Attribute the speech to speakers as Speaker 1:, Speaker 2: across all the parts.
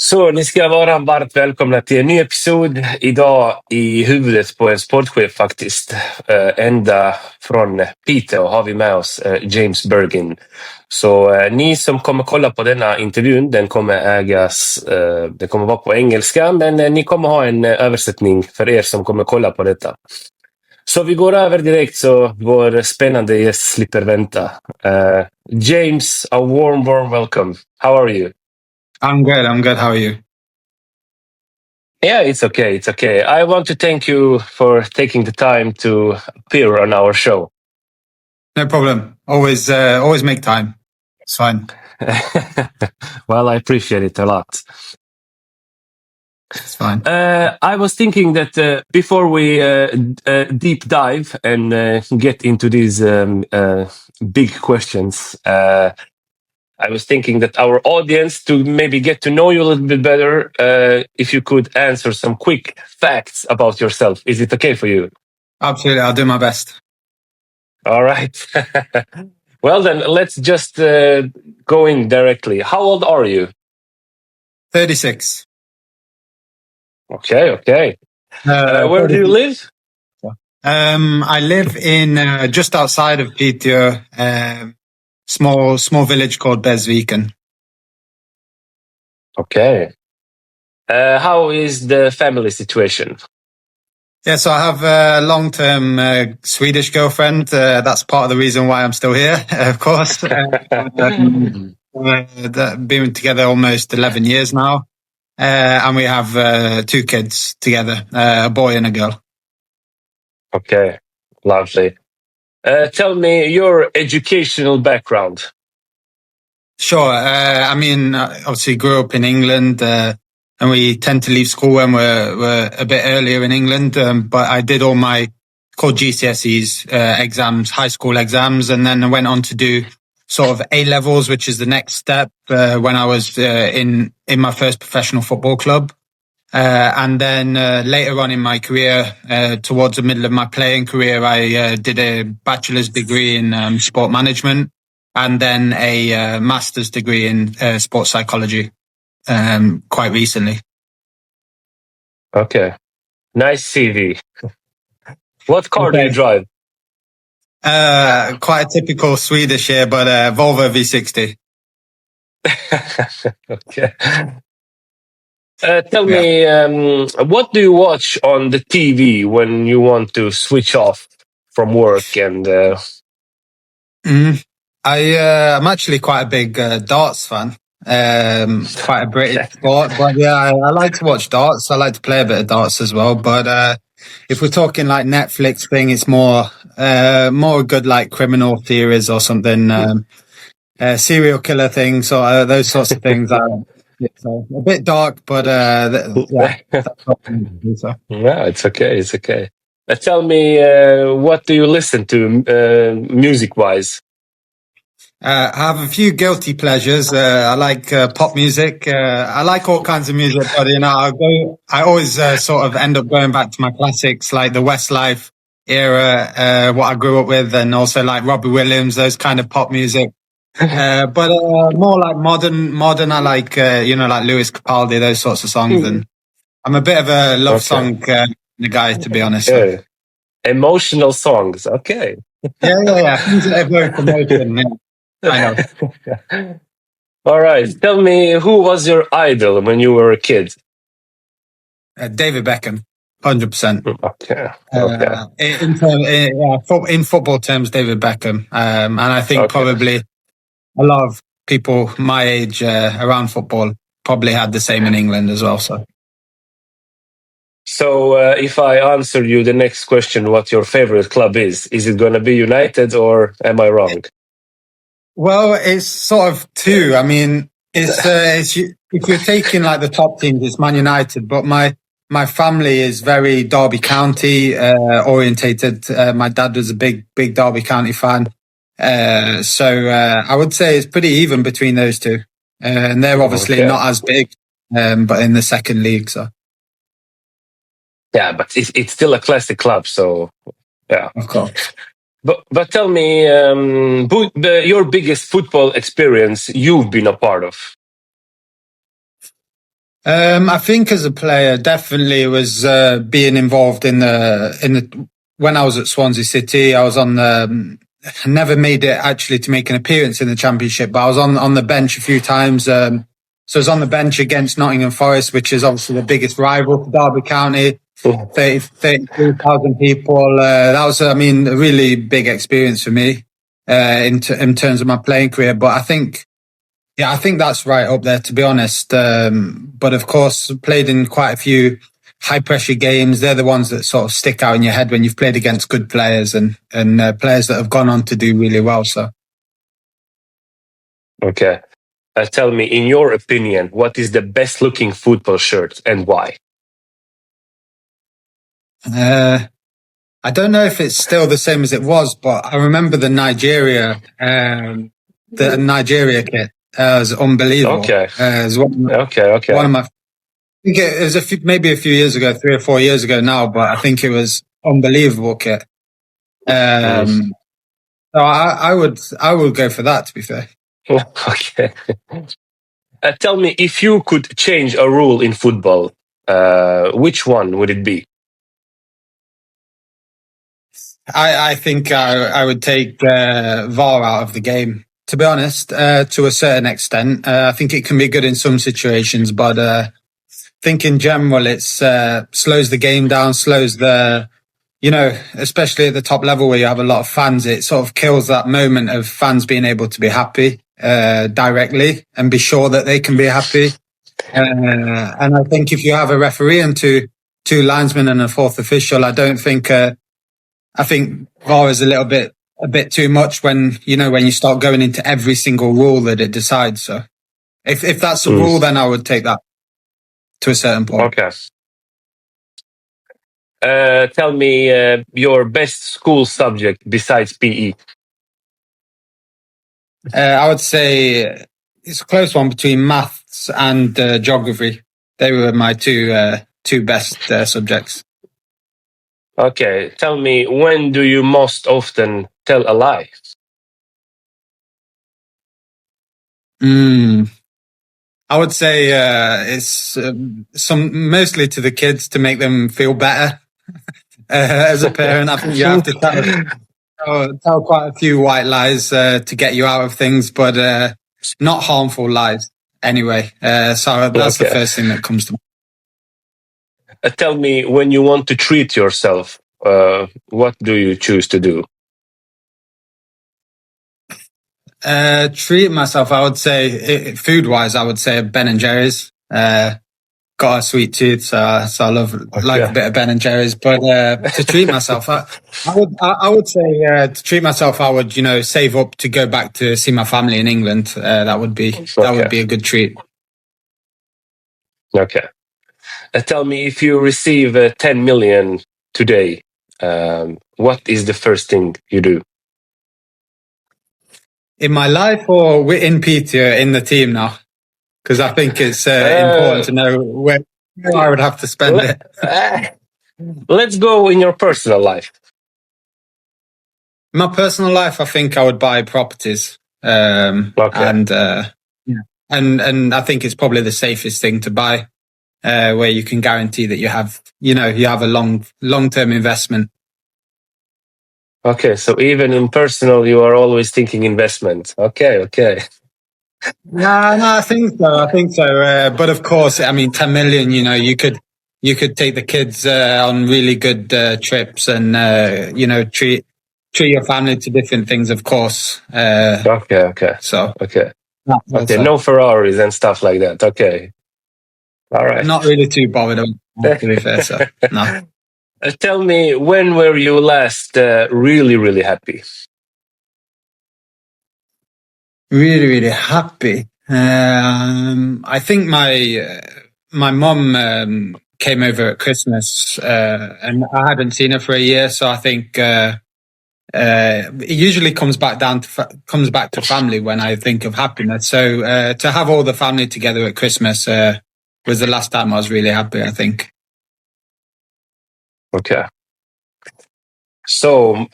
Speaker 1: Så ni ska vara varmt välkomna till en ny episod idag i huvudet på en sportchef faktiskt. Ända från Piteå har vi med oss James Burgin. Så ni som kommer kolla på denna intervjun, den kommer den kommer vara på engelska, men ni kommer ha en översättning för er som kommer kolla på detta. Så vi går över direkt så vår spännande gäst slipper vänta. James, a warm welcome. How are you?
Speaker 2: I'm good. How are you?
Speaker 1: Yeah, it's okay. I want to thank you for taking the time to appear on our show.
Speaker 2: No problem. Always make time. It's fine.
Speaker 1: Well, I appreciate it a lot.
Speaker 2: It's fine.
Speaker 1: I was thinking that before we deep dive and get into these big questions, I was thinking that our audience, to maybe get to know you a little bit better, if you could answer some quick facts about yourself. Is it okay for you?
Speaker 2: Absolutely. I'll do my best.
Speaker 1: All right. Well, then let's just go in directly. How old are you?
Speaker 2: 36.
Speaker 1: Okay. Where do you live?
Speaker 2: I live in just outside of Piteå, small village called Besviken.
Speaker 1: Okay. How is the family situation?
Speaker 2: Yeah, so I have a long-term Swedish girlfriend. That's part of the reason why I'm still here, of course. Been together almost 11 years now. And we have 2 kids together, a boy and a girl.
Speaker 1: Okay, lovely. Tell me your educational background.
Speaker 2: Sure. Obviously grew up in England, and we tend to leave school when we're a bit earlier in England. But I did all my called GCSEs exams, high school exams, and then I went on to do sort of A-levels, which is the next step when I was in my first professional football club. And then later on in my career, towards the middle of my playing career, I did a bachelor's degree in sport management and then a master's degree in sports psychology quite recently.
Speaker 1: Okay. Nice CV. What car do you drive?
Speaker 2: Quite a typical Swedish here, but Volvo V60.
Speaker 1: Okay. Tell me, what do you watch on the TV when you want to switch off from work? And
Speaker 2: I'm actually quite a big darts fan. Quite a British sport, but yeah, I like to watch darts. I like to play a bit of darts as well. But if we're talking like Netflix thing, it's more good like criminal theories or something, serial killer things or those sorts of things. So a bit dark, but yeah.
Speaker 1: No, it's okay. Tell me, what do you listen to music-wise?
Speaker 2: I have a few guilty pleasures. I like pop music. I like all kinds of music, but I always sort of end up going back to my classics, like the Westlife era, what I grew up with, and also like Robbie Williams, those kind of pop music. But more like modern. I like like Lewis Capaldi, those sorts of songs. And I'm a bit of a love song guy, to be honest.
Speaker 1: Okay. So. Emotional songs. Okay.
Speaker 2: Yeah. Things that evoke emotion. Yeah. I know.
Speaker 1: All right. Tell me, who was your idol when you were a kid?
Speaker 2: David Beckham, 100%.
Speaker 1: Okay.
Speaker 2: In football terms, David Beckham, and I think probably a lot of people my age around football probably had the same in England as well.
Speaker 1: So if I answer you the next question, what your favorite club is it going to be United or am I wrong?
Speaker 2: Well, it's sort of 2. I mean, if you're taking like the top teams, it's Man United, but my family is very Derby County orientated. My dad was a big Derby County fan. So I would say it's pretty even between those 2. And they're obviously not as big, but in the second league. So.
Speaker 1: Yeah, but it's still a classic club. So, yeah.
Speaker 2: Of course.
Speaker 1: But tell me, your biggest football experience you've been a part of?
Speaker 2: I think as a player, definitely it was being involved in the when I was at Swansea City. I was on the never made it actually to make an appearance in the Championship, but I was on the bench a few times. So I was on the bench against Nottingham Forest, which is obviously the biggest rival for Derby County. 33,000 people. That was, I mean, a really big experience for me in terms of my playing career. But I think that's right up there, to be honest. But of course, played in quite a few high pressure games. They're the ones that sort of stick out in your head when you've played against good players and players that have gone on to do really well. So,
Speaker 1: Okay. Tell me, in your opinion, what is the best looking football shirt and why?
Speaker 2: I don't know if it's still the same as it was, but I remember the Nigeria kit. It was unbelievable.
Speaker 1: Okay.
Speaker 2: It was one of my. I think it was maybe a few years ago, 3 or 4 years ago now, but I think it was unbelievable kit. So I would go for that, to be fair.
Speaker 1: Okay. Tell me, if you could change a rule in football, which one would it be?
Speaker 2: I think I would take VAR out of the game, to be honest, to a certain extent. I think it can be good in some situations, but I think in general it slows the game down, slows the, especially at the top level where you have a lot of fans, it sort of kills that moment of fans being able to be happy directly and be sure that they can be happy. And I think if you have a referee and two linesmen and a fourth official, I think VAR is a bit too much when you start going into every single rule that it decides. So if that's a rule, then I would take that to a certain point.
Speaker 1: Okay. Tell me your best school subject besides PE.
Speaker 2: I would say it's a close one between maths and geography. They were my two best subjects.
Speaker 1: Okay, tell me, when do you most often tell a lie?
Speaker 2: I would say it's mostly to the kids to make them feel better. As a parent, I think you have to tell quite a few white lies to get you out of things, but not harmful lies anyway. So that's the first thing that comes to mind.
Speaker 1: Tell me, when you want to treat yourself, what do you choose to do?
Speaker 2: Treat myself, I would say, food-wise, I would say Ben and Jerry's. Got a sweet tooth, so I love like a bit of Ben and Jerry's. But to treat myself, I would say to treat myself, I would save up to go back to see my family in England. That would be a good treat.
Speaker 1: Okay. Tell me, if you receive 10 million today, what is the first thing you do?
Speaker 2: In my life or in Piteå, in the team now? Because I think it's important to know where I would have to spend it.
Speaker 1: Let's go in your personal life.
Speaker 2: My personal life, I think I would buy properties. And I think it's probably the safest thing to buy, where you can guarantee that you have a long-term investment.
Speaker 1: Okay, so even in personal, you are always thinking investment. Okay.
Speaker 2: No, I think so. But of course, I mean, 10 million. You could take the kids on really good trips, and treat your family to different things. Of course.
Speaker 1: Okay.
Speaker 2: So
Speaker 1: okay, no Ferraris and stuff like that. Okay, all right.
Speaker 2: Not really too bothered, to be fair. So no.
Speaker 1: Tell me, when were you last really, really happy?
Speaker 2: Really, really happy. I think my mum came over at Christmas, and I hadn't seen her for a year. So I think it usually comes back to family when I think of happiness. So to have all the family together at Christmas was the last time I was really happy, I think.
Speaker 1: Okay. So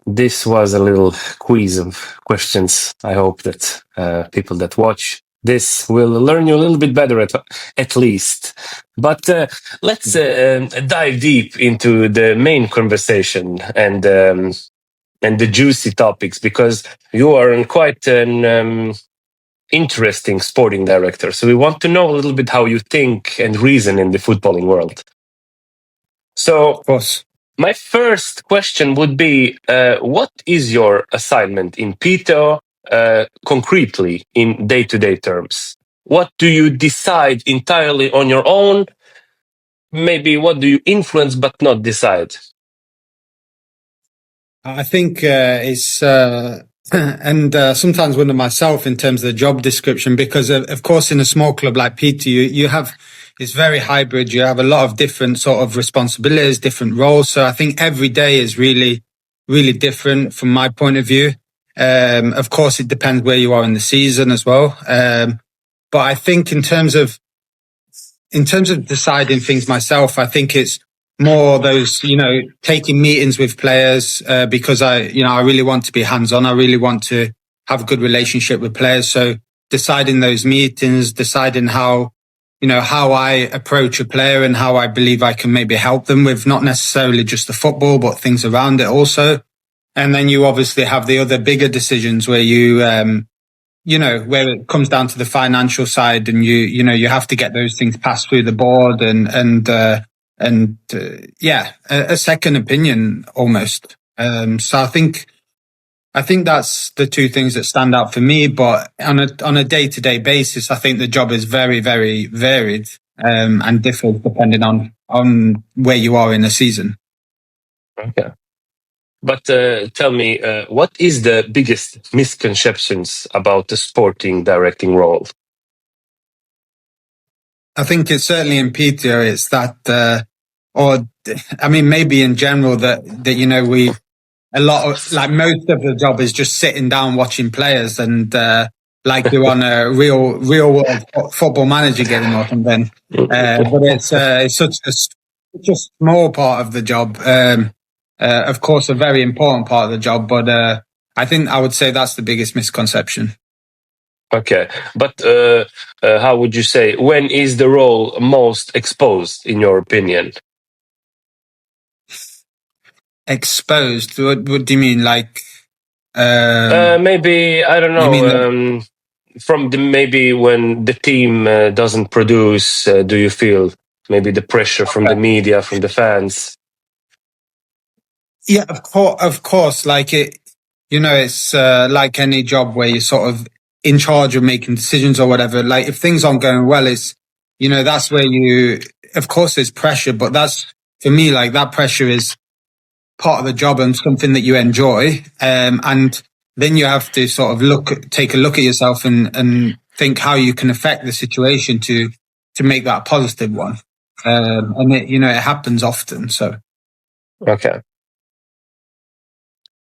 Speaker 1: this was a little quiz of questions. I hope that people that watch this will learn you a little bit better at least. But let's dive deep into the main conversation and the juicy topics, because you are quite an interesting sporting director. So we want to know a little bit how you think and reason in the footballing world. So,
Speaker 2: Of course.
Speaker 1: my first question would be, what is your assignment in Piteå concretely in day-to-day terms? What do you decide entirely on your own? Maybe what do you influence but not decide?
Speaker 2: I think it's and sometimes wonder myself in terms of the job description, because of course in a small club like Piteå, you have, it's very hybrid. You have a lot of different sort of responsibilities, different roles. So I think every day is really, really different from my point of view. Of course, it depends where you are in the season as well. But I think in terms of deciding things myself, I think it's more those, taking meetings with players, because I really want to be hands-on. I really want to have a good relationship with players. So deciding those meetings, deciding how I approach a player and how I believe I can maybe help them with not necessarily just the football, but things around it also. And then you obviously have the other bigger decisions where you, where it comes down to the financial side, and you have to get those things passed through the board and a second opinion almost. So I think that's the two things that stand out for me. But on a day-to-day basis, I think the job is very, very varied, and differs depending on where you are in the season.
Speaker 1: Okay. But tell me, what is the biggest misconceptions about the sporting directing role?
Speaker 2: I think it's certainly in Piteå, it's that, maybe in general that a lot of, like, most of the job is just sitting down watching players and, like you're on a real world football manager game or something. But it's such a small part of the job. Of course, a very important part of the job, but, I think I would say that's the biggest misconception.
Speaker 1: Okay, but how would you say, when is the role most exposed, in your opinion?
Speaker 2: Exposed? What do you mean? Like,
Speaker 1: maybe, I don't know, maybe when the team doesn't produce, do you feel maybe the pressure from the media, from the fans?
Speaker 2: Yeah, of course. Like it's like any job where you're sort of in charge of making decisions or whatever. Like if things aren't going well, that's where of course there's pressure, but that's, for me, like that pressure is part of the job and something that you enjoy. And then you have to sort of take a look at yourself and think how you can affect the situation to make that a positive one. And it happens often. So.
Speaker 1: Okay.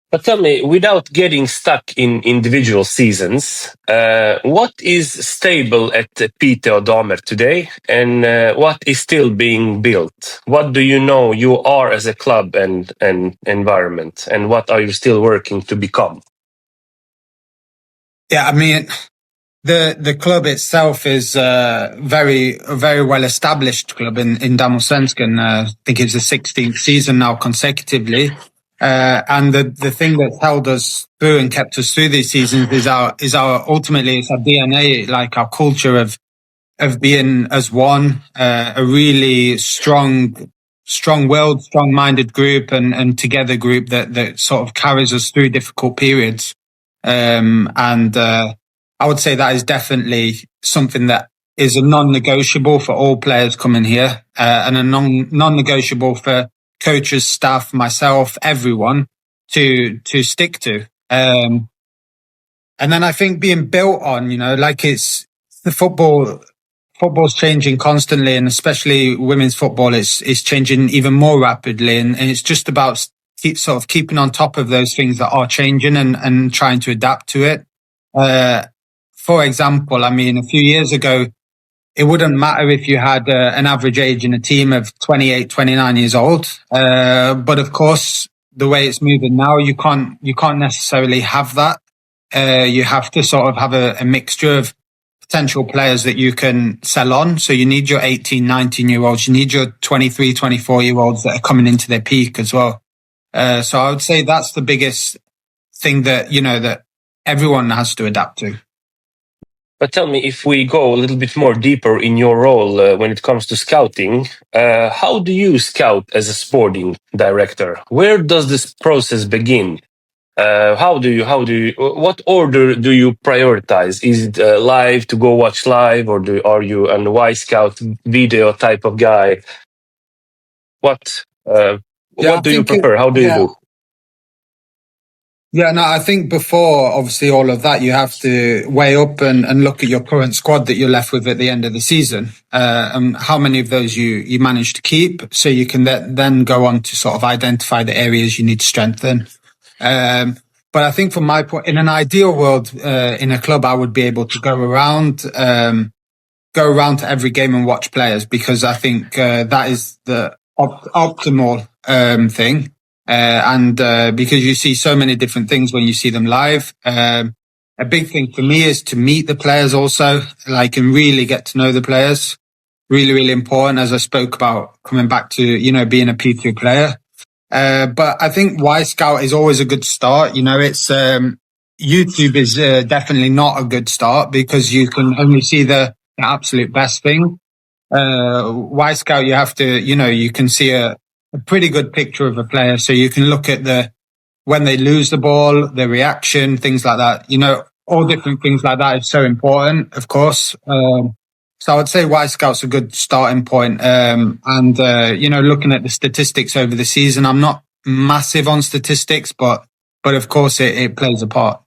Speaker 1: But tell me, without getting stuck in individual seasons, what is stable at Piteå Damer today, and what is still being built? What do you know you are as a club and environment, and what are you still working to become?
Speaker 2: Yeah, I mean, the club itself is a very well established club in Damallsvenskan. I think it's the 16th season now consecutively. And the thing that's held us through and kept us through these seasons is ultimately it's our DNA, like our culture of being as one, a really strong-willed, strong-minded group and together group that sort of carries us through difficult periods. I would say that is definitely something that is a non-negotiable for all players coming here, and a non-negotiable for coaches, staff, myself, everyone to stick to. And then I think being built on, like it's the football's changing constantly, and especially women's football is changing even more rapidly. And it's just about keeping on top of those things that are changing and trying to adapt to it. For example, I mean, a few years ago, it wouldn't matter if you had an average age in a team of 28, 29 years old. But of course, the way it's moving now, you can't necessarily have that. You have to sort of have a mixture of potential players that you can sell on. So you need your 18, 19-year-olds. You need your 23, 24-year-olds that are coming into their peak as well. So I would say that's the biggest thing that, that everyone has to adapt to.
Speaker 1: But tell me, if we go a little bit more deeper in your role when it comes to scouting, how do you scout as a sporting director? Where does this process begin? What order do you prioritize? Is it live to go watch live, or are you an Y Scout video type of guy? What do you prefer? How do you do?
Speaker 2: Yeah, no, I think before, obviously, all of that, you have to weigh up and look at your current squad that you're left with at the end of the season, and how many of those you manage to keep, so you can then go on to sort of identify the areas you need to strengthen. But I think from my point, in an ideal world, in a club, I would be able to go around to every game and watch players, because I think that is the optimal thing. And because you see so many different things when you see them live. A big thing for me is to meet the players also, and really get to know the players. Really, really important, as I spoke about, coming back to, being a P2 player. But I think Y Scout is always a good start. It's YouTube is definitely not a good start, because you can only see the absolute best thing. Y Scout, you have to, you can see a pretty good picture of a player. So you can look at when they lose the ball, the reaction, things like that. All different things like that is so important, of course. So I would say Y Scout's a good starting point. And looking at the statistics over the season, I'm not massive on statistics, but of course it plays a part.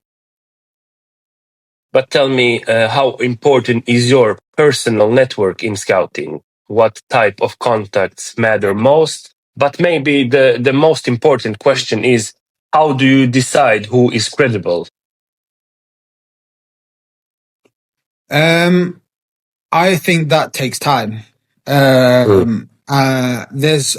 Speaker 1: But tell me, how important is your personal network in scouting? What type of contacts matter most? But maybe the most important question is, how do you decide who is credible?
Speaker 2: I think that takes time. There's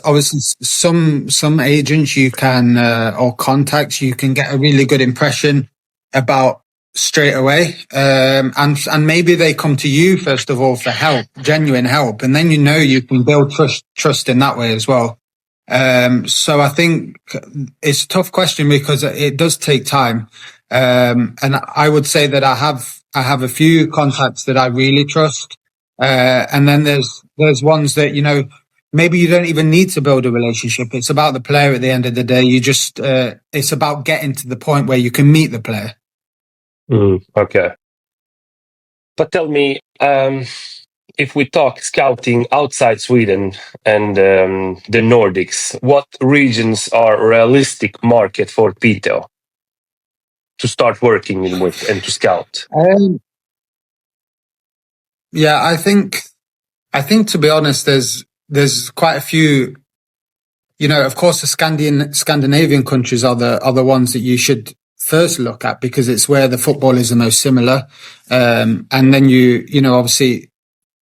Speaker 2: obviously some agents you can or contacts you can get a really good impression about straight away, and maybe they come to you first of all for help, genuine help, and then you can build trust in that way as well. So I think it's a tough question, because it does take time, and I would say that I have a few contacts that I really trust, and then there's ones that maybe you don't even need to build a relationship. It's about the player at the end of the day. You just it's about getting to the point where you can meet the player.
Speaker 1: Okay. But tell me, if we talk scouting outside Sweden and the Nordics, what regions are a realistic market for Piteå to start working with and to scout?
Speaker 2: Yeah, I think to be honest, there's quite a few. Of course, the Scandinavian countries are the ones that you should first look at, because it's where the football is the most similar. And then obviously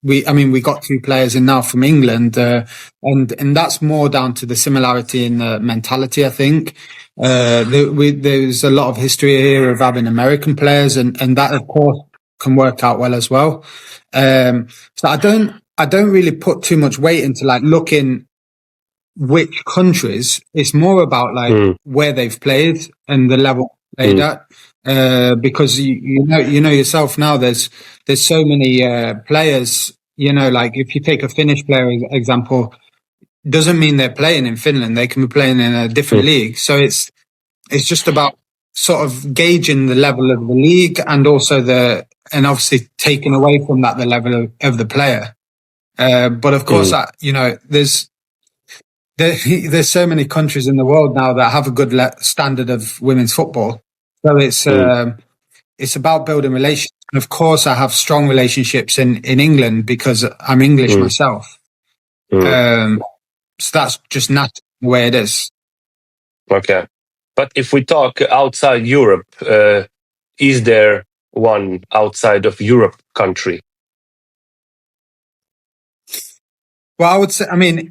Speaker 2: we got 2 players in now from England, and that's more down to the similarity in the mentality, I think. There's a lot of history here of having American players, and that of course can work out well as well. So I don't really put too much weight into looking which countries. It's more about where they've played and the level played at, because you know yourself now. There's so many players. If you take a Finnish player example, doesn't mean they're playing in Finland. They can be playing in a different league. So it's just about sort of gauging the level of the league, and also and obviously taking away from that the level of the player. But of course, there's so many countries in the world now that have a good standard of women's football. So it's about building relationships. And of course, I have strong relationships in England, because I'm English myself. So that's just not the way it is.
Speaker 1: Okay. But if we talk outside Europe, is there one outside of Europe country?
Speaker 2: Well, I would say,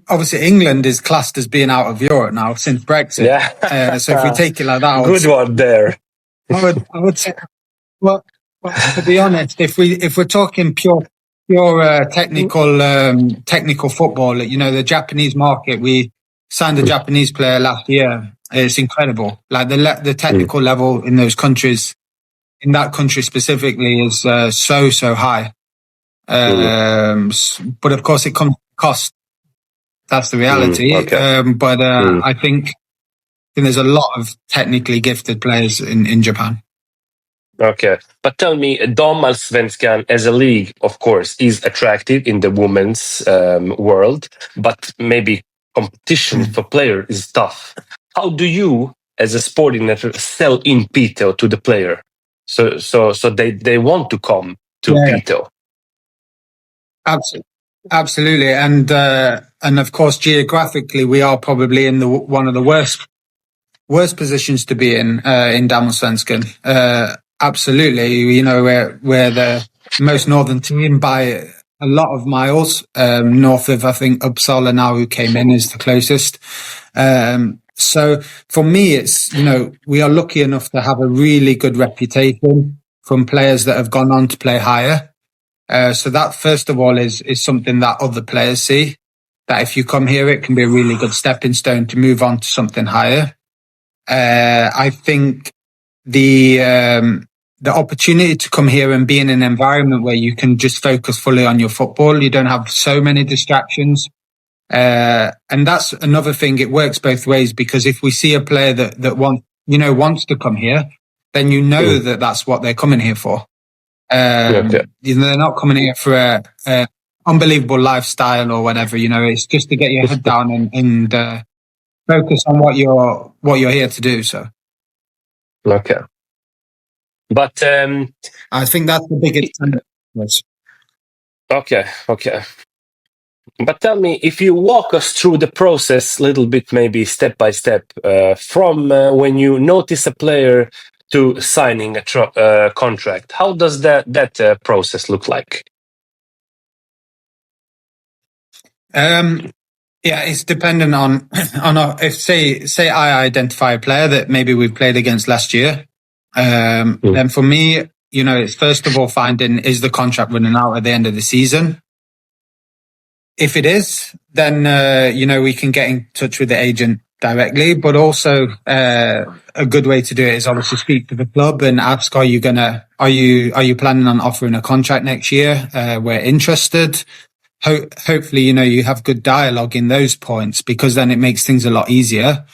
Speaker 2: obviously England is classed as being out of Europe now since Brexit.
Speaker 1: Yeah.
Speaker 2: So if we take it like that,
Speaker 1: Good one there.
Speaker 2: I would say, well, Well, to be honest, if we're talking pure technical football, you know, the Japanese market, we signed a Japanese player last year. It's incredible. Like the technical level in those countries, in that country specifically, is so high. But of course, it comes at cost. That's the reality. I think there's a lot of technically gifted players in Japan.
Speaker 1: Okay, but tell me, Damallsvenskan as a league, of course, is attractive in the women's world, but maybe competition for player is tough. How do you, as a sporting network, sell in Piteå to the player, so they want to come to Piteå?
Speaker 2: Absolutely, and of course, geographically, we are probably in one of the worst positions to be in Damallsvenskan. Absolutely, you know, we're the most northern team by a lot of miles. North of, I think, Uppsala now, who came in, is the closest. So for me, it's, you know, we are lucky enough to have a really good reputation from players that have gone on to play higher. So that, first of all, is something that other players see, that if you come here, it can be a really good stepping stone to move on to something higher. I think the opportunity to come here and be in an environment where you can just focus fully on your football, you don't have so many distractions. And that's another thing. It works both ways, because if we see a player that wants to come here, then you know that that's what they're coming here for. You know, they're not coming here for a unbelievable lifestyle or whatever. You know, it's just to get your head down and focus on what you're here to do. So,
Speaker 1: okay, but
Speaker 2: I think that's the biggest.
Speaker 1: Okay. But tell me, if you walk us through the process a little bit, maybe step by step, from when you notice a player to signing a contract, how does that process look like?
Speaker 2: Yeah, it's dependent on if say I identify a player that maybe we've played against last year. Then for me, you know, it's first of all finding, is the contract running out at the end of the season? If it is, then you know, we can get in touch with the agent directly. But also, a good way to do it is obviously speak to the club and ask, are you planning on offering a contract next year? We're interested. Hopefully, you know, you have good dialogue in those points, because then it makes things a lot easier.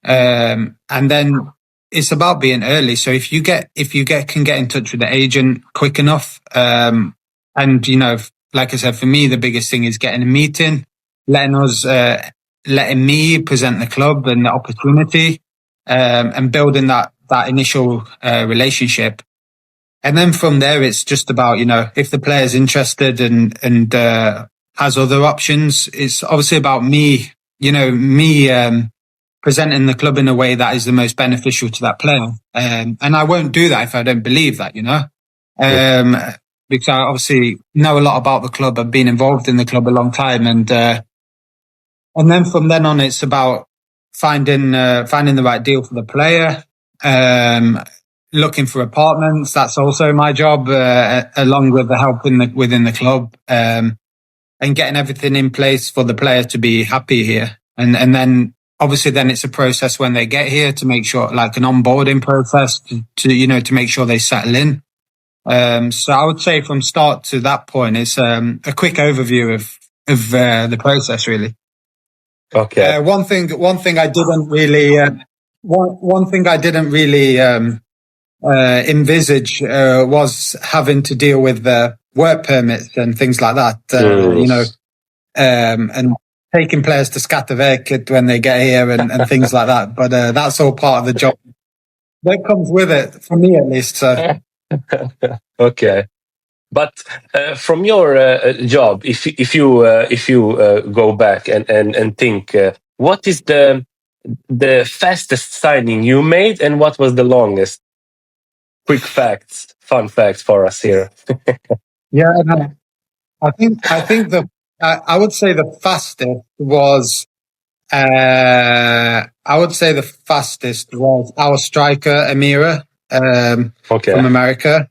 Speaker 2: And then it's about being early. So if you can get in touch with the agent quick enough, and you know, like I said, for me, the biggest thing is getting a meeting, letting me present the club and the opportunity, and building that initial relationship. And then from there, it's just about, you know, if the player's interested and has other options, it's obviously about me presenting the club in a way that is the most beneficial to that player. And I won't do that if I don't believe that, you know, because I obviously know a lot about the club. I've been involved in the club a long time. And then from then on, it's about finding the right deal for the player, looking for apartments. That's also my job, along with the help within the club, and getting everything in place for the player to be happy here. And then obviously then it's a process when they get here to make sure, like an onboarding process to make sure they settle in. So I would say from start to that point, it's a quick overview of the process, really.
Speaker 1: Okay.
Speaker 2: One thing I didn't really envisage was having to deal with work permits and things like that. You know, and taking players to Skatteverket when they get here and things like that. But that's all part of the job that comes with it, for me at least. So.
Speaker 1: Okay. But from your job, if you go back and think, what is the fastest signing you made, and what was the longest? Quick facts, fun facts for us here.
Speaker 2: Yeah, I think I would say the fastest was our striker Amira from America.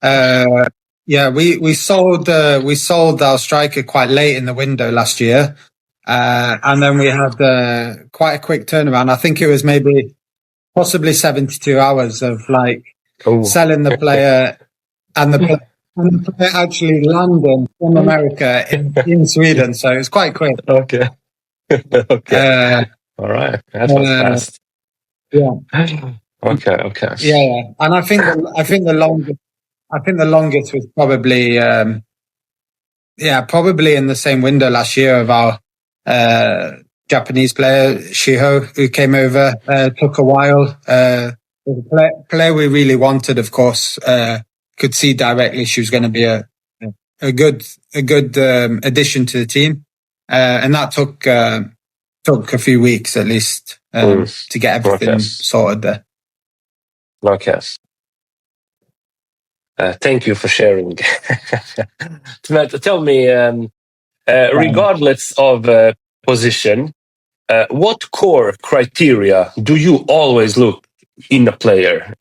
Speaker 2: Yeah, we sold our striker quite late in the window last year, and then we had quite a quick turnaround. I think it was maybe possibly 72 hours of like selling the player and the player actually landing from America in Sweden. So it's quite quick.
Speaker 1: Okay. Okay. All right. That was fast.
Speaker 2: Yeah.
Speaker 1: Okay.
Speaker 2: Yeah. And I think the longest was probably probably in the same window last year of our Japanese player Shiho, who came over. Took a while. The player we really wanted, of course, could see directly she was going to be a good addition to the team, and that took a few weeks at least to get everything sorted there.
Speaker 1: Okay. Thank you for sharing. Tell me, regardless of position, what core criteria do you always look in a player?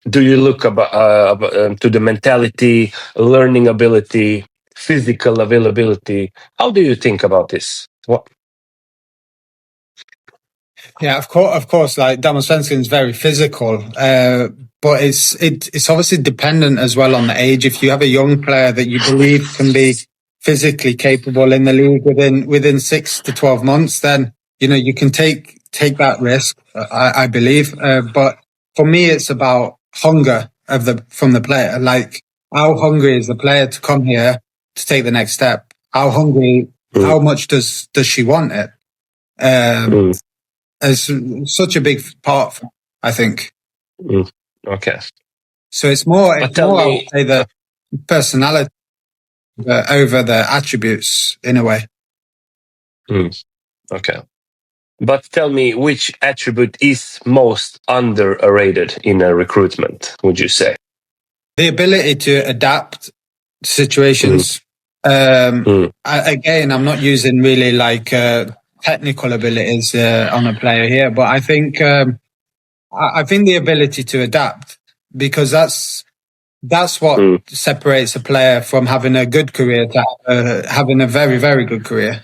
Speaker 1: Do you look to the mentality, learning ability, physical availability? How do you think about this? What?
Speaker 2: Yeah, of course. Like Damallsvenskan is very physical, but it's obviously dependent as well on the age. If you have a young player that you believe can be physically capable in the league within 6 to 12 months, then you can take that risk. I believe, but for me, it's about hunger from the player. Like, how hungry is the player to come here to take the next step? How hungry? How much does she want it? As such a big part, I think.
Speaker 1: Okay.
Speaker 2: So it's more I would say, the personality over the attributes in a way.
Speaker 1: Okay. But tell me, which attribute is most underrated in a recruitment, would you say?
Speaker 2: The ability to adapt to situations. Again, I'm not using really like technical abilities on a player here, but I think the ability to adapt, because that's what separates a player from having a good career to having a very, very good career.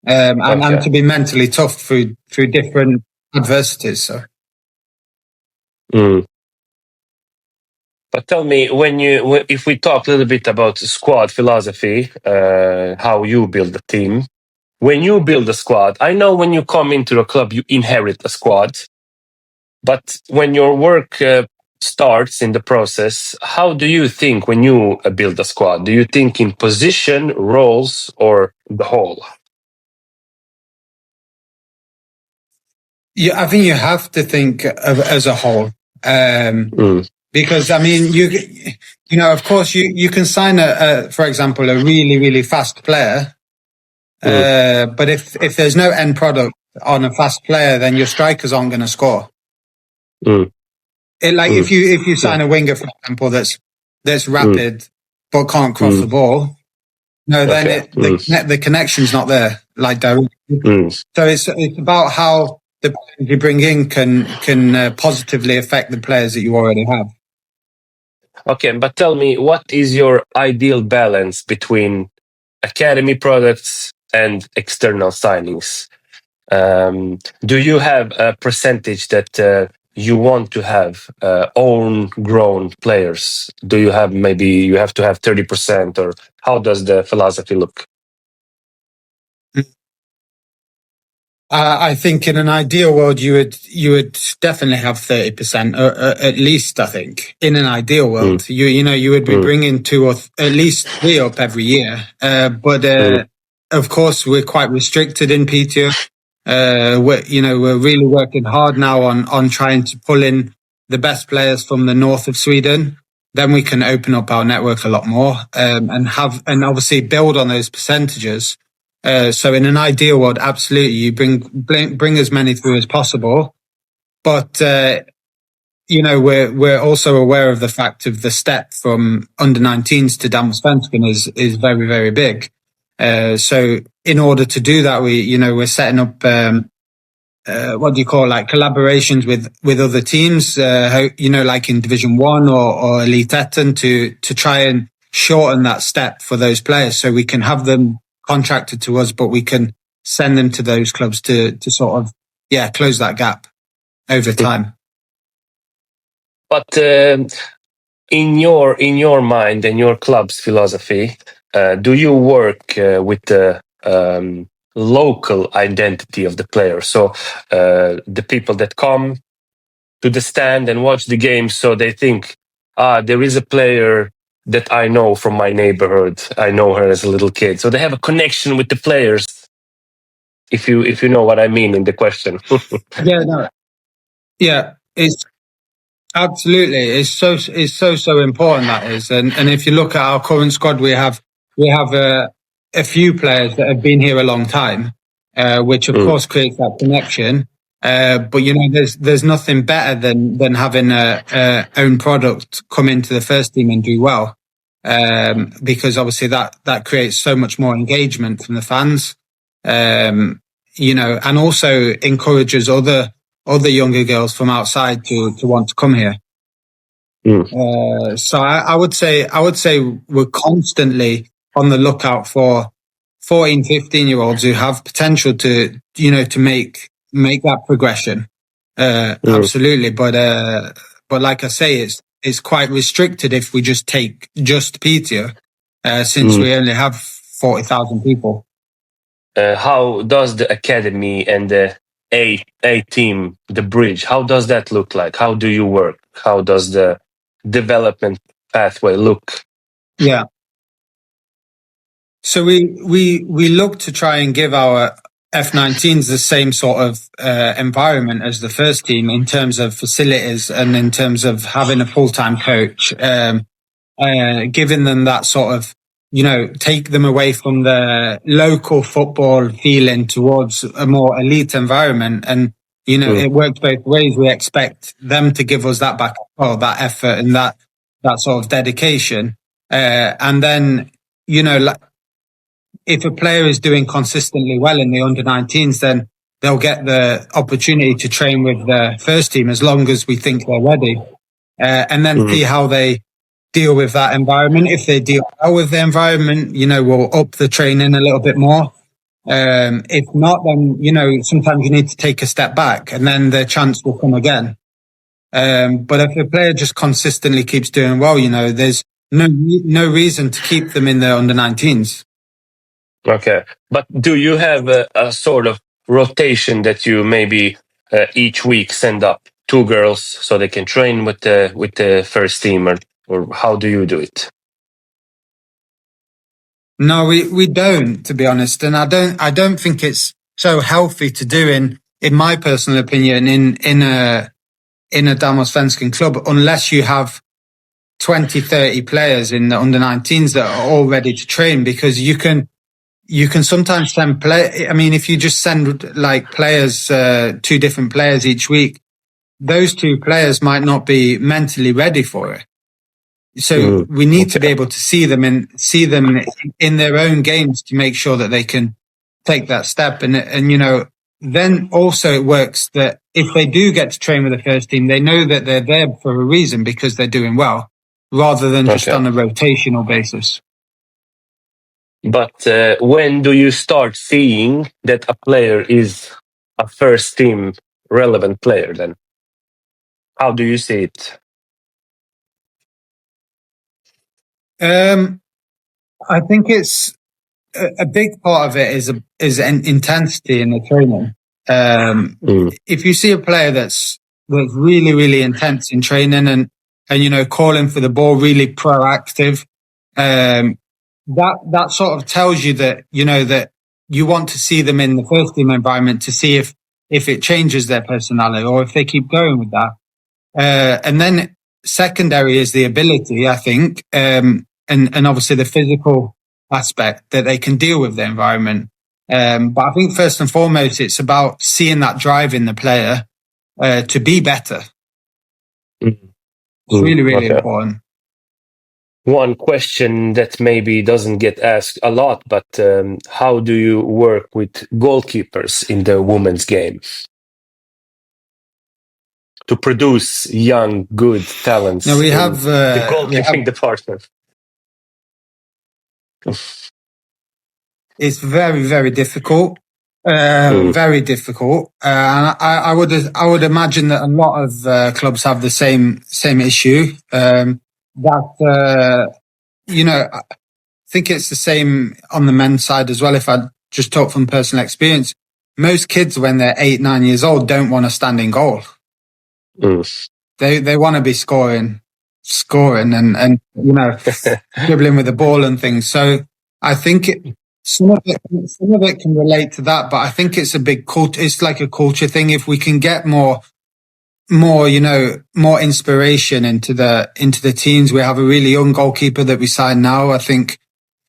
Speaker 2: And to be mentally tough through different adversities. So.
Speaker 1: But tell me, if we talk a little bit about squad philosophy, how you build a team. When you build a squad, I know when you come into a club, you inherit a squad. But when your work starts in the process, how do you think when you build a squad? Do you think in position, roles, or the whole?
Speaker 2: Yeah, I think you have to think as a whole. Because I mean, of course, you can sign for example, a really, really fast player. But if there's no end product on a fast player, then your strikers aren't going to score. If you sign a winger, for example, that's rapid but can't cross the ball, then the connection's not there. Like directly. So it's about how the players you bring in can positively affect the players that you already have.
Speaker 1: Okay, but tell me, what is your ideal balance between academy products and external signings? Do you have a percentage that you want to have own grown players? Do you have maybe you have to have 30%, or how does the philosophy look?
Speaker 2: I think in an ideal world, you would definitely have 30%, or at least. I think in an ideal world, you would be bringing 2 or at least 3 up every year. But of course, we're quite restricted in Piteå. We're really working hard now on trying to pull in the best players from the north of Sweden. Then we can open up our network a lot more and obviously build on those percentages. So in an ideal world, absolutely, you bring as many through as possible. But we're also aware of the fact of the step from under 19s to Damallsvenskan is very, very big. So in order to do that, we're setting up what do you call, like collaborations with other teams, like in Division 1 or Elite Etten to try and shorten that step for those players, so we can have them contracted to us, but we can send them to those clubs to sort of, close that gap over time.
Speaker 1: But in your mind and your club's philosophy, do you work with the local identity of the player? So the people that come to the stand and watch the game, so they think, there is a player that I know from my neighborhood. I know her as a little kid. So they have a connection with the players, if you know what I mean in the question.
Speaker 2: It's absolutely, it's so important, that is. And if you look at our current squad, we have a few players that have been here a long time, which of course creates that connection. But there's nothing better than having a own product come into the first team and do well, because obviously that creates so much more engagement from the fans, and also encourages other younger girls from outside to want to come here. So I would say we're constantly on the lookout for 14, 15-year-olds who have potential to make that progression. Absolutely. But like I say, it's quite restricted if we just take Piteå, since we only have 40,000 people.
Speaker 1: How does the academy and the A team, the bridge, how does that look like? How do you work? How does the development pathway look?
Speaker 2: Yeah. So we look to try and give our F19s the same sort of environment as the first team in terms of facilities and in terms of having a full-time coach, giving them that sort of, take them away from the local football feeling towards a more elite environment. And, it works both ways. We expect them to give us that back, that effort and that sort of dedication. And then, if a player is doing consistently well in the under-19s, then they'll get the opportunity to train with the first team as long as we think they're ready. And then see how they deal with that environment. If they deal well with the environment, we'll up the training a little bit more. If not, then, sometimes you need to take a step back and then the chance will come again. But if a player just consistently keeps doing well, there's no reason to keep them in the under-19s. Okay.
Speaker 1: But do you have a sort of rotation that you maybe each week send up 2 girls so they can train with the first team, or how do you do it?
Speaker 2: No, we don't, to be honest, and I don't think it's so healthy to do, in my personal opinion, in a Damallsvenskan club, unless you have 20, 30 players in the under-19s that are all ready to train, because you can sometimes send if you just send like players, 2 different players each week, those 2 players might not be mentally ready for it. So we need to be able to see them in their own games to make sure that they can take that step. And then also it works that if they do get to train with the first team, they know that they're there for a reason because they're doing well, rather than just on a rotational basis.
Speaker 1: But when do you start seeing that a player is a first team relevant player then? How do you see it?
Speaker 2: I think it's a big part of it is an intensity in the training. If you see a player that's really, really intense in training and calling for the ball, really proactive, that sort of tells you that that you want to see them in the first team environment to see if it changes their personality or if they keep going with that. And then secondary is the ability, I think, and obviously the physical aspect that they can deal with the environment. But I think first and foremost, it's about seeing that drive in the player to be better. It's really, really important.
Speaker 1: One question that maybe doesn't get asked a lot, but how do you work with goalkeepers in the women's game? to produce young, good talents
Speaker 2: No, we
Speaker 1: in
Speaker 2: have
Speaker 1: the goalkeeping department?
Speaker 2: It's very, very difficult. Very difficult. And I would imagine that a lot of clubs have the same issue. You know, I think it's the same on the men's side as well. If I just talk from personal experience, most kids when they're 8, 9 years old don't want to stand in goal. They want to be scoring and you know, dribbling with the ball and things. So I think some of it can relate to that, but I think it's a big culture. It's like a culture thing. If we can get more, you know, more inspiration into the teens. We have a really young goalkeeper that we signed now. I think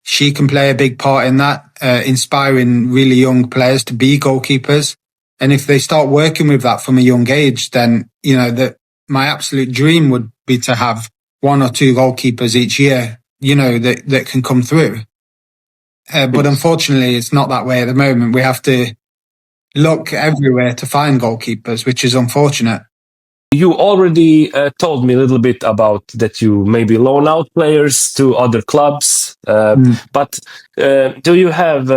Speaker 2: she can play a big part in that, inspiring really young players to be goalkeepers. And if they start working with that from a young age, then, you know, my absolute dream would be to have 1 or 2 goalkeepers each year, you know, that can come through. But unfortunately, it's not that way at the moment. We have to look everywhere to find goalkeepers, which is unfortunate.
Speaker 1: You already told me a little bit about that you maybe loan out players to other clubs, but do you have,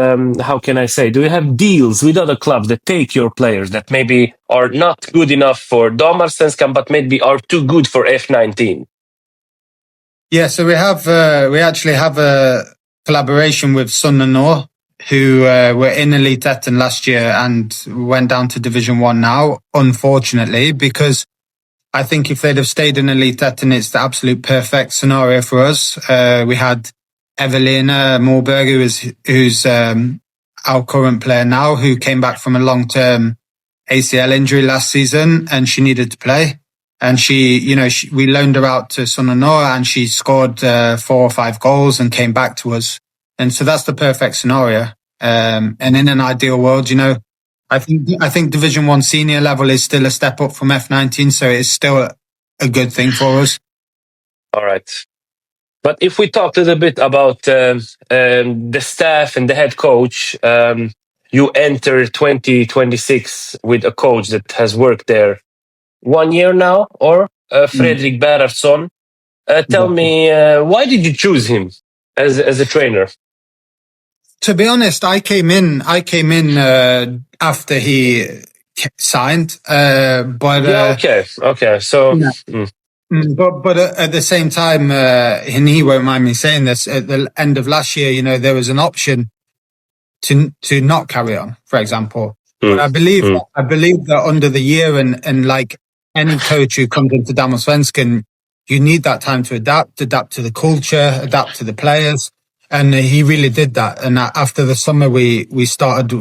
Speaker 1: how can I say, do you have deals with other clubs that take your players that maybe are not good enough for Damallsvenskan, but maybe are too good for F19?
Speaker 2: Yeah, so we actually have a collaboration with norra, who were in Elite Etten last year and went down to Division 1 now, unfortunately, because I think if they'd have stayed in Elite Etten, it's the absolute perfect scenario for us. We had Evelina Morberg, who's our current player now, who came back from a long-term ACL injury last season, and she needed to play. And we loaned her out to norra, and she scored 4 or 5 goals and came back to us. And so that's the perfect scenario. And in an ideal world, you know, I think Division 1 senior level is still a step up from F19, so it's still a good thing for us.
Speaker 1: All right. But if we talk a little bit about the staff and the head coach, you enter 2026 with a coach that has worked there 1 year now, or Fredrik Berardsson. Tell me, why did you choose him as a trainer?
Speaker 2: To be honest, I came in after he signed.
Speaker 1: Okay. So,
Speaker 2: yeah. But at the same time, and he won't mind me saying this, at the end of last year, you know, there was an option to not carry on, for example. But I believe that under the year and like any coach who comes into Damallsvenskan, you need that time to adapt to the culture, adapt to the players. And he really did that. And after the summer, we started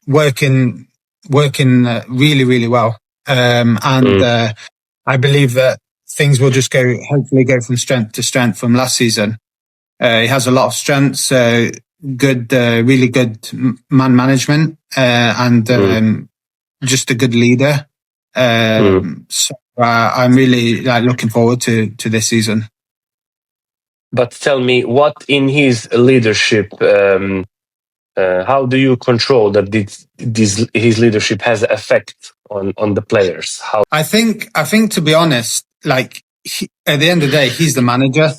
Speaker 2: working really, really well. I believe that things will just hopefully go from strength to strength from last season. He has a lot of strengths, really good man management, and just a good leader. So I'm really looking forward to this season.
Speaker 1: But tell me, what in his leadership, how do you control that his leadership has an effect on the players? How?
Speaker 2: I think to be honest, like at the end of the day, he's the manager,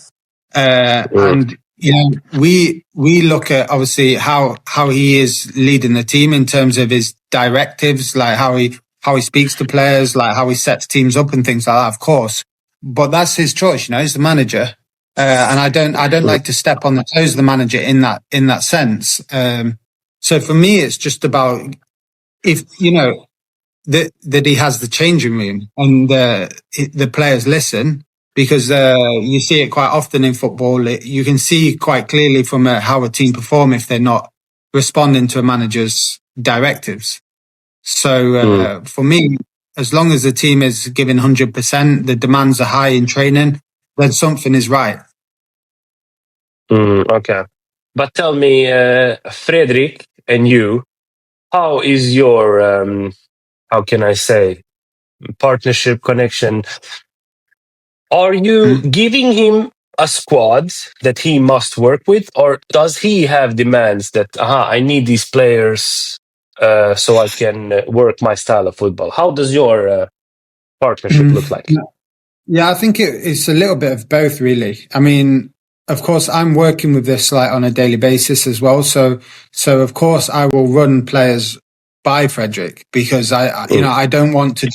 Speaker 2: and you know we look at obviously how he is leading the team in terms of his directives, like how he speaks to players, like how he sets teams up and things like that. Of course, but that's his choice. You know, he's the manager. And I don't like to step on the toes of the manager in that sense. So for me, it's just about if you know that he has the changing room and the players listen, because you see it quite often in football. You can see quite clearly from how a team perform if they're not responding to a manager's directives. So for me, as long as the team is giving 100%, the demands are high in training, then something is right.
Speaker 1: Okay. But tell me, Fredrik and you, how is your, how can I say, partnership connection? Are you giving him a squad that he must work with, or does he have demands that, I need these players so I can work my style of football? How does your partnership look like?
Speaker 2: Yeah, I think it's a little bit of both, really. I mean, of course, I'm working with this like on a daily basis as well. So of course, I will run players by Frederick because I don't want to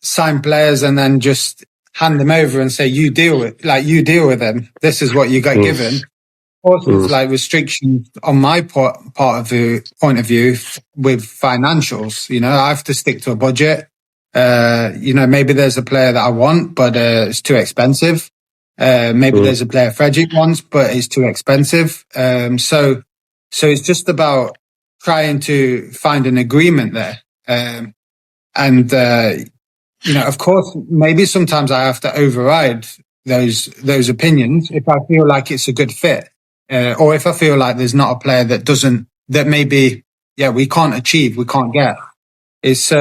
Speaker 2: sign players and then just hand them over and say you deal with them. This is what you got given. Of course, there's like restrictions on my point of view with financials. I have to stick to a budget. Maybe there's a player that I want, but it's too expensive. Maybe there's a player Frederick wants, but it's too expensive. So it's just about trying to find an agreement there. Of course, maybe sometimes I have to override those opinions if I feel like it's a good fit, or if I feel like there's not a player that maybe we can't get. It's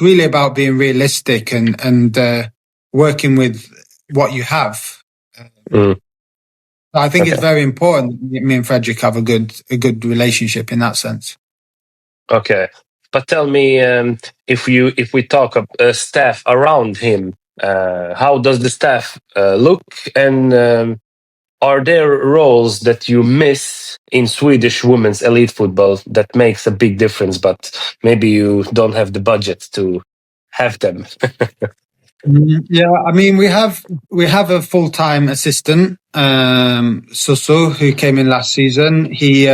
Speaker 2: really about being realistic and working with what you have. I think it's very important that me and Frederick have a good relationship in that sense.
Speaker 1: Okay, but tell me, if we talk of staff around him, how does the staff look, and are there roles that you miss in Swedish women's elite football that makes a big difference, but maybe you don't have the budget to have them?
Speaker 2: Yeah, I mean, we have a full-time assistant, Susu, who came in last season. He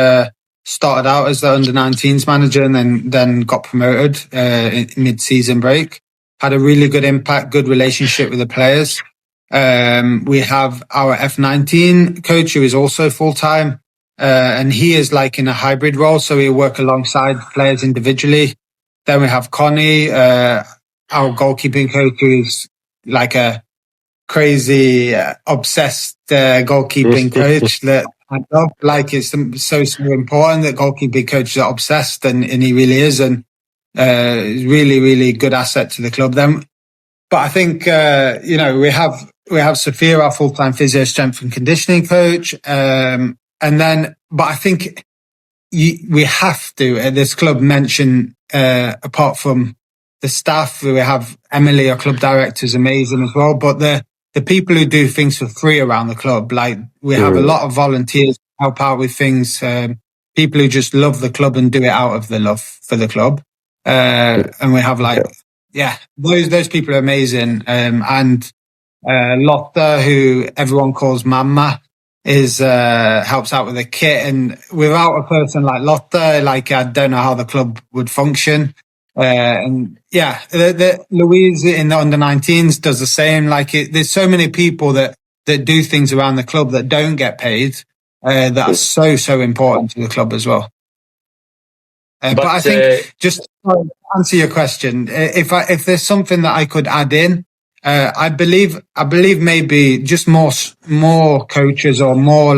Speaker 2: started out as the under-19s manager and then got promoted in mid-season break. Had a really good impact, good relationship with the players. We have our F19 coach who is also full-time, and he is like in a hybrid role, so he'll work alongside players individually. Then we have Connie, our goalkeeping coach, who is like a crazy, obsessed goalkeeping coach that I love. Like, it's so important that goalkeeping coaches are obsessed, and he really is, and really, really good asset to the club. Then, but I think we have Sophia, our full-time physio, strength and conditioning coach, but I think we have to at this club mention, apart from the staff, we have Emily, our club director, is amazing as well. But the people who do things for free around the club, like we have a lot of volunteers who help out with things, people who just love the club and do it out of the love for the club. And we have those people are amazing. And Lotta, who everyone calls Mama, helps out with the kit. And without a person like Lotta, I don't know how the club would function. Louise in the under-19s does the same. There's so many people that do things around the club that don't get paid, that are so important to the club as well. But I think, just to answer your question, if there's something that I could add in, I believe maybe just more coaches, or more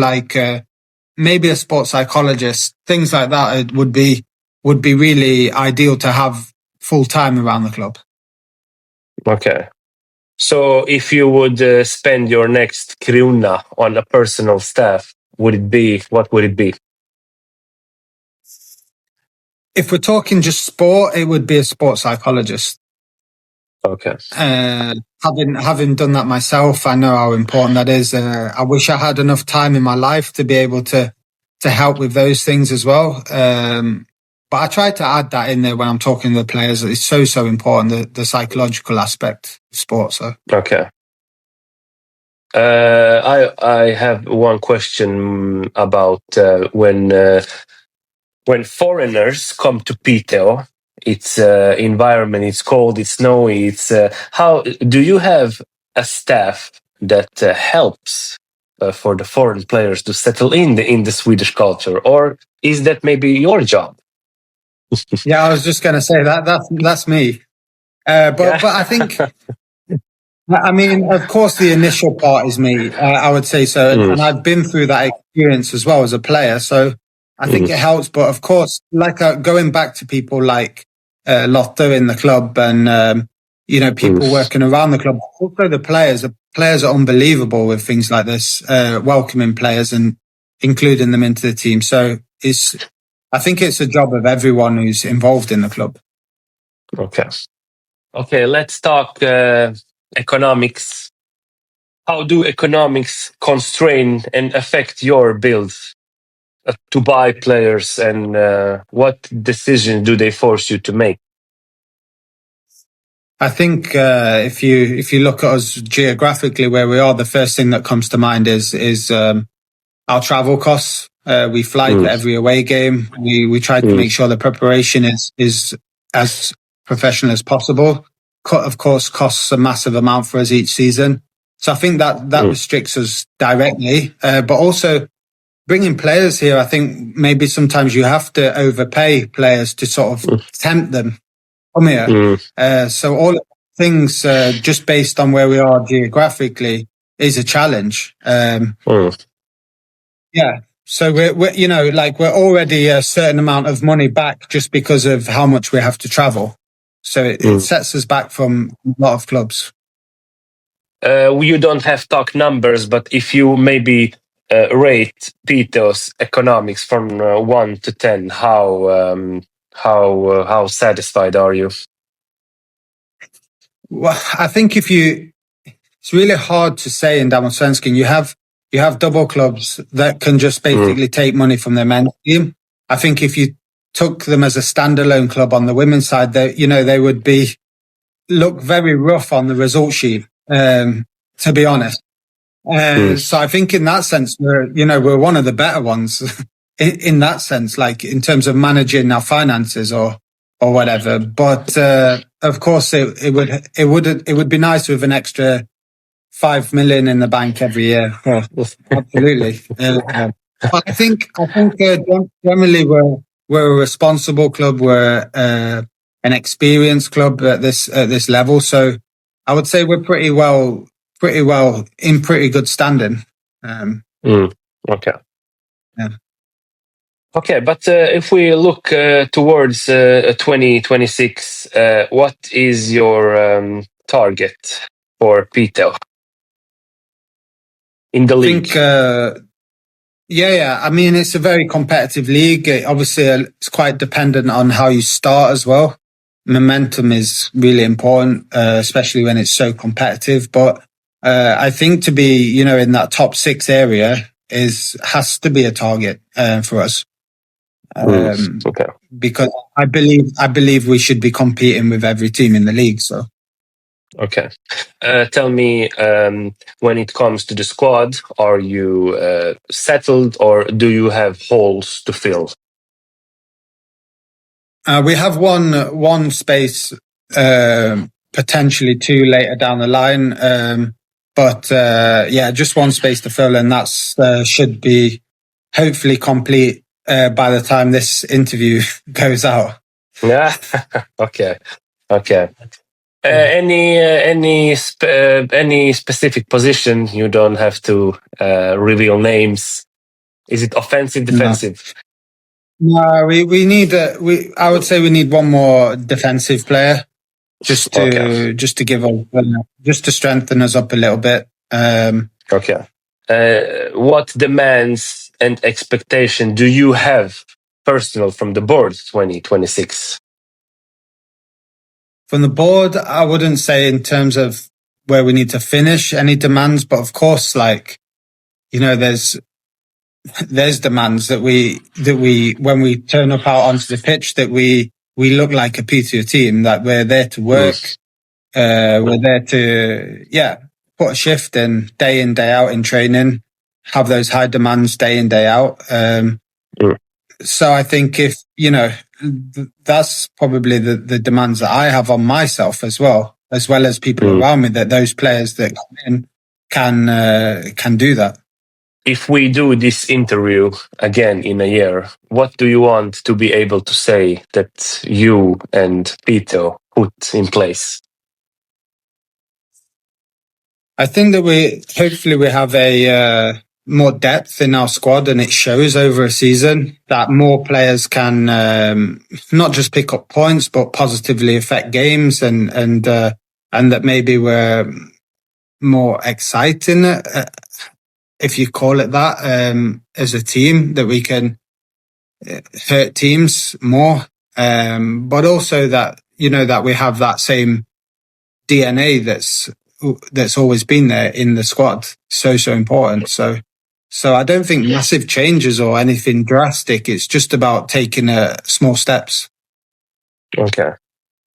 Speaker 2: maybe a sports psychologist, things like that would be really ideal to have full time around the club.
Speaker 1: Okay. So if you would spend your next krona on a personal staff, what would it be?
Speaker 2: If we're talking just sport, it would be a sports psychologist.
Speaker 1: Okay.
Speaker 2: Having done that myself, I know how important that is. I wish I had enough time in my life to be able to help with those things as well. But I try to add that in there when I'm talking to the players. It's so important, the psychological aspect of sports. So.
Speaker 1: Okay. I have one question about when foreigners come to Piteå. It's environment. It's cold. It's snowy. It's how do you have a staff that helps for the foreign players to settle in the Swedish culture, or is that maybe your job?
Speaker 2: Yeah, I was just going to say that's me. But I think, I mean, of course, the initial part is me. I would say so, and I've been through that experience as well as a player. So I think it helps. But of course, going back to people like Lotta in the club, and people working around the club. Also, the players. The players are unbelievable with things like this, welcoming players and including them into the team. So I think it's a job of everyone who's involved in the club.
Speaker 1: Okay. Okay, let's talk economics. How do economics constrain and affect your builds to buy players, and what decisions do they force you to make?
Speaker 2: I think if you look at us geographically where we are, the first thing that comes to mind is our travel costs. We fly to every away game. We try to make sure the preparation is as professional as possible. Of course, costs a massive amount for us each season. So I think that restricts us directly. But also bringing players here, I think maybe sometimes you have to overpay players to sort of tempt them. Come here. So all of the things just based on where we are geographically is a challenge. Yeah. So we're you know, like we're already a certain amount of money back just because of how much we have to travel. So it sets us back from a lot of clubs.
Speaker 1: You don't have talk numbers, but if you maybe rate Piteå's economics from 1 to 10, how satisfied are you?
Speaker 2: Well, I think it's really hard to say in Damallsvenskan. You have double clubs that can just basically take money from their men's team. I think if you took them as a standalone club on the women's side, they would look very rough on the result sheet. To be honest. So I think in that sense, we're one of the better ones in that sense, like in terms of managing our finances or whatever. But, of course it would be nice with an extra 5 million in the bank every year. Absolutely. But I think generally we're a responsible club. We're, an experienced club at this level. So I would say we're pretty well in pretty good standing.
Speaker 1: Okay.
Speaker 2: Yeah.
Speaker 1: Okay, but if we look towards 2026, what is your target for Piteå in the league?
Speaker 2: I think, I mean, it's a very competitive league. Obviously, it's quite dependent on how you start as well. Momentum is really important, especially when it's so competitive. But I think to be, in that top 6 area has to be a target for us.
Speaker 1: Okay.
Speaker 2: Because I believe we should be competing with every team in the league. So.
Speaker 1: Okay. Tell me, when it comes to the squad, are you settled or do you have holes to fill?
Speaker 2: We have one space, potentially 2 later down the line. But just one space to fill, and that's should be hopefully complete by the time this interview goes out.
Speaker 1: Yeah. Okay. Any specific position? You don't have to reveal names. Is it offensive, defensive?
Speaker 2: No, we need I would say we need one more defensive player just to give us just to strengthen us up a little bit.
Speaker 1: Okay. What demands and expectation do you have personal from the board 2026?
Speaker 2: From the board, I wouldn't say in terms of where we need to finish any demands, but of course, there's demands that we when we turn up out onto the pitch that we look like a Piteå team, that we're there to work. We're there to put a shift in day out in training, have those high demands day in, day out. So I think if, that's probably the demands that I have on myself as well as people around me, that those players that come in can do that.
Speaker 1: If we do this interview again in a year, what do you want to be able to say that you and Piteå put in place?
Speaker 2: I think that hopefully we have a more depth in our squad, and it shows over a season that more players can not just pick up points but positively affect games, and that maybe we're more exciting, if you call it that, as a team, that we can hurt teams more, but also that that we have that same DNA that's always been there in the squad. So important. So I don't think massive changes or anything drastic. It's just about taking small steps.
Speaker 1: Okay.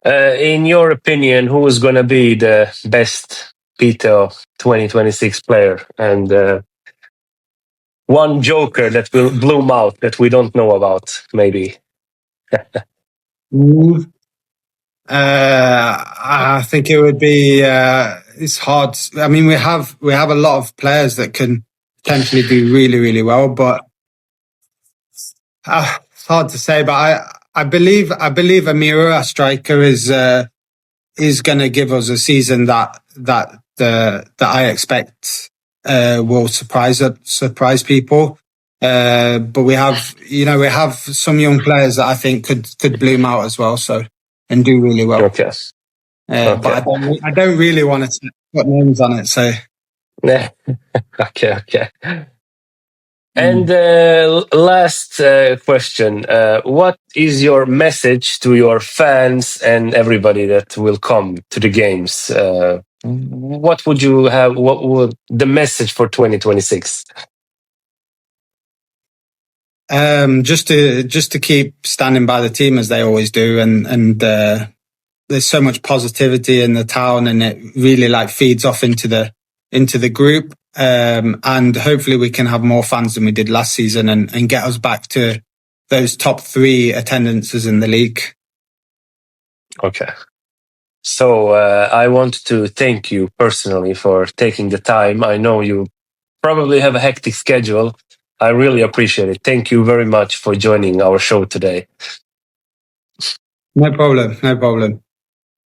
Speaker 1: In your opinion, who is going to be the best Piteå 2026 player? And one joker that will bloom out that we don't know about, maybe.
Speaker 2: I think it would be. It's hard. I mean, we have a lot of players that can potentially do really, really well, but it's hard to say. But I believe Amira, our striker, is going to give us a season that I expect will surprise people. But we have some young players that I think could bloom out as well. So and do really well.
Speaker 1: Okay.
Speaker 2: But I don't really want to put names on it. So
Speaker 1: okay. And last question: what is your message to your fans and everybody that will come to the games? What would you have? What would the message for 2026?
Speaker 2: Just to keep standing by the team as they always do, and there's so much positivity in the town, and it really feeds off into the group. And hopefully we can have more fans than we did last season and get us back to those top 3 attendances in the league.
Speaker 1: Okay. So I want to thank you personally for taking the time. I know you probably have a hectic schedule. I really appreciate it. Thank you very much for joining our show today.
Speaker 2: No problem.